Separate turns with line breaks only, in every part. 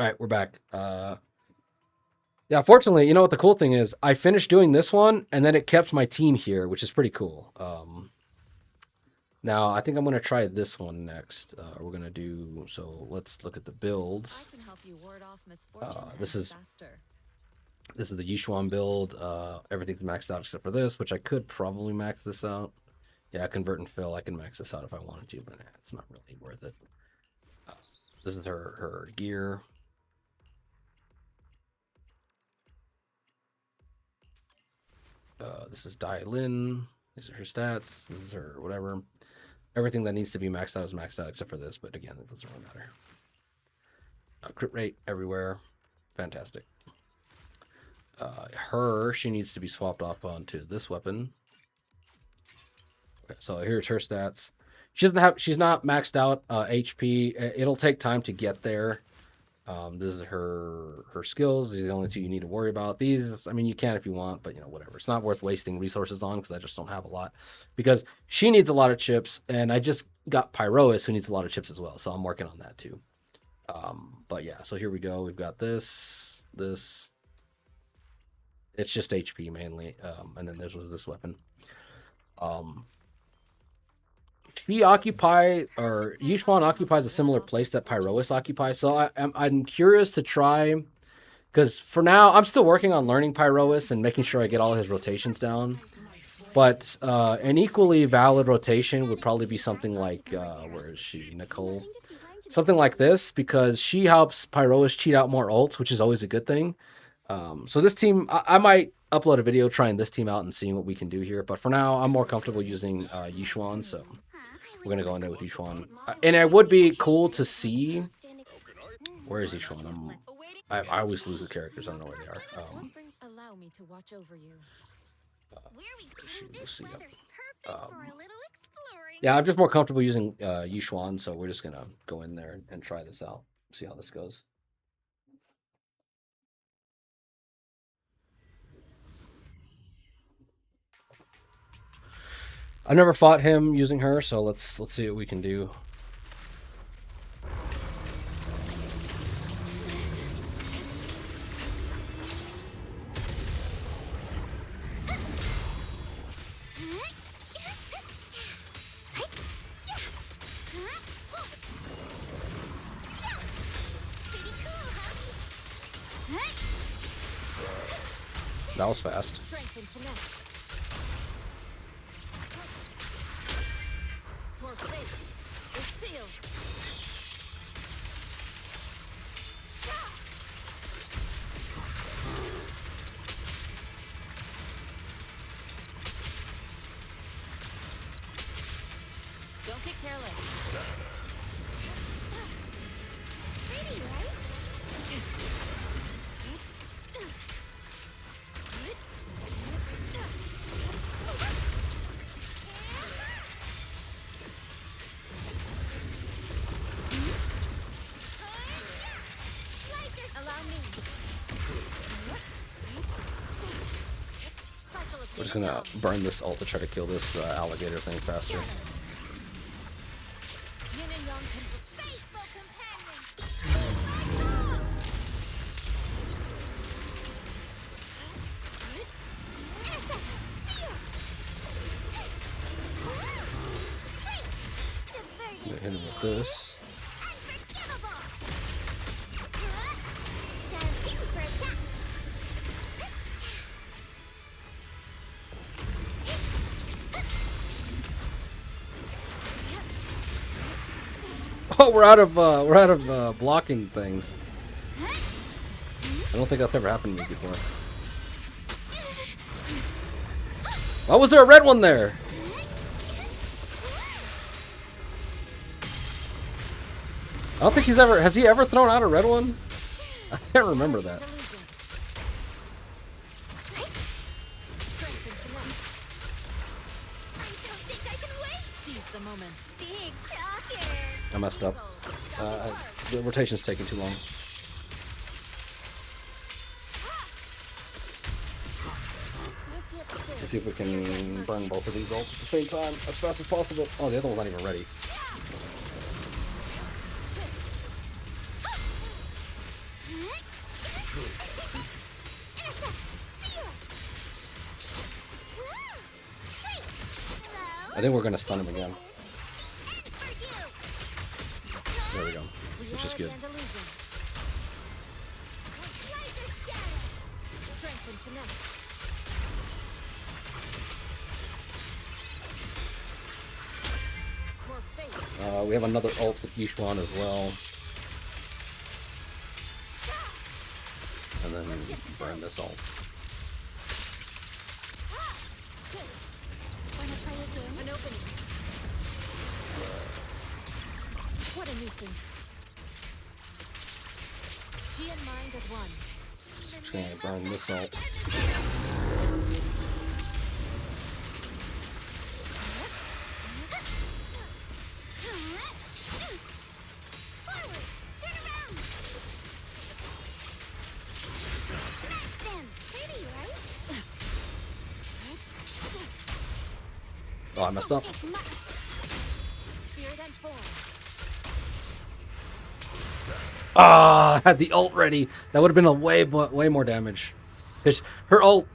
Alright, we're back. Yeah, fortunately, you know what the cool thing is? I finished doing this one, and then it kept my team here, which is pretty cool. Now, I think I'm going to try this one next. We're going to do... So, let's look at the builds. This is the Ye Shunguang build. Everything's maxed out except for this, which I could probably max this out. Yeah, convert and fill. I can max this out if I wanted to, but it's not really worth it. This is her gear. This is Dai Lin. These are her stats. This is her whatever. Everything that needs to be maxed out is maxed out except for this, but again, it doesn't really matter. Crit rate everywhere. Fantastic. She needs to be swapped off onto this weapon. Okay, so here's her stats. She's not maxed out HP. It'll take time to get there. This is her skills. These are the only two you need to worry about. These, I mean, you can if you want, but you know, whatever. It's not worth wasting resources on because I just don't have a lot. Because she needs a lot of chips, and I just got Pyrois who needs a lot of chips as well. So I'm working on that too. But yeah, so here we go. We've got this. It's just HP mainly, and then this was this weapon. Ye Shunguang occupies a similar place that Pyrois occupies, so I'm curious to try, because for now I'm still working on learning Pyrois and making sure I get all his rotations down. But an equally valid rotation would probably be something like where is she, Nicole? Something like this, because she helps Pyrois cheat out more ults, which is always a good thing. So this team, I might upload a video trying this team out and seeing what we can do here. But for now, I'm more comfortable using Ye Shunguang, so we're going to go in there with Ye Shunguang. And it would be cool to see... Where is Ye Shunguang? I always lose the characters. I don't know where they are. Yeah, I'm just more comfortable using Ye Shunguang, so we're just going to go in there and try this out. See how this goes. I never fought him using her, so let's see what we can do. That was fast.
Don't get careless. Pretty, right?
We're just gonna burn this ult to try to kill this alligator thing faster. Hit him with this. Oh, we're out of blocking things. I don't think that's ever happened to me before. Why was there a red one there? I don't think has he ever thrown out a red one? I can't remember that. I messed up. The rotation's taking too long. Let's see if we can burn both of these ults at the same time as fast as possible. Oh, the other one's not even ready. I think we're gonna stun him again. There we go, which is good. We have another ult with Ye Shunguang as well. And then burn this ult.
What a nuisance. She and mind as one.
Just gonna burn this ult. Oh, I messed up. Ah, I had the ult ready. That would have been a way more damage. Her ult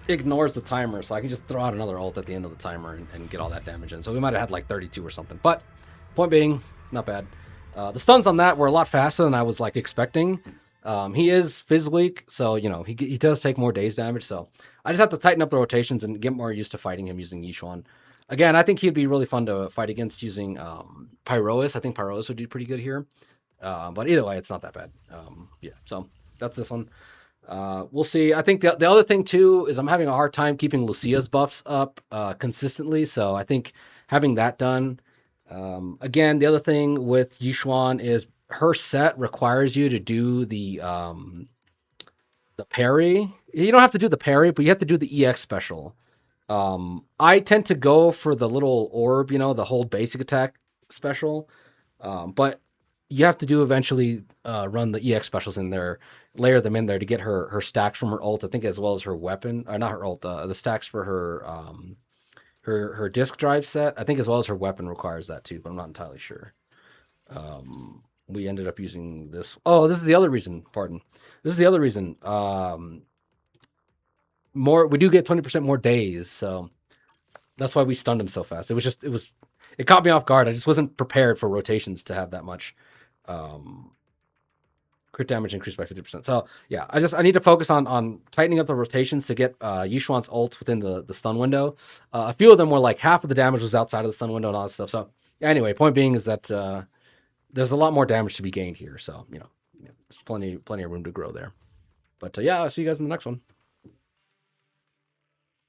ignores the timer, so I can just throw out another ult at the end of the timer and get all that damage in. So we might have had like 32 or something. But point being, not bad. The stuns on that were a lot faster than I was like expecting. He is fizz weak, so you know he does take more days damage. So I just have to tighten up the rotations and get more used to fighting him using Ye Shunguang. Again, I think he'd be really fun to fight against using Pyrois. I think Pyrois would do pretty good here. But either way, it's not that bad. Yeah, so that's this one. We'll see. I think the other thing too is I'm having a hard time keeping Lucia's buffs up consistently. So I think having that done. Again, the other thing with Ye Shunguang is her set requires you to do the parry. You don't have to do the parry, but you have to do the EX special. I tend to go for the little orb, you know, the hold basic attack special. But you have to do eventually run the EX specials in there, layer them in there to get her stacks from her ult, I think, as well as her weapon, or not her ult, the stacks for her disc drive set, I think, as well as her weapon requires that too, but I'm not entirely sure. We ended up using this. Oh, this is the other reason. Pardon. This is the other reason. We do get 20% more days, so that's why we stunned him so fast. It caught me off guard. I just wasn't prepared for rotations to have that much crit damage increased by 50%. So yeah, I need to focus on tightening up the rotations to get Ye Shunguang's ults within the stun window. A few of them were like half of the damage was outside of the stun window and all that stuff. So anyway, point being is that there's a lot more damage to be gained here. So you know, there's plenty of room to grow there. But yeah, I'll see you guys in the next one.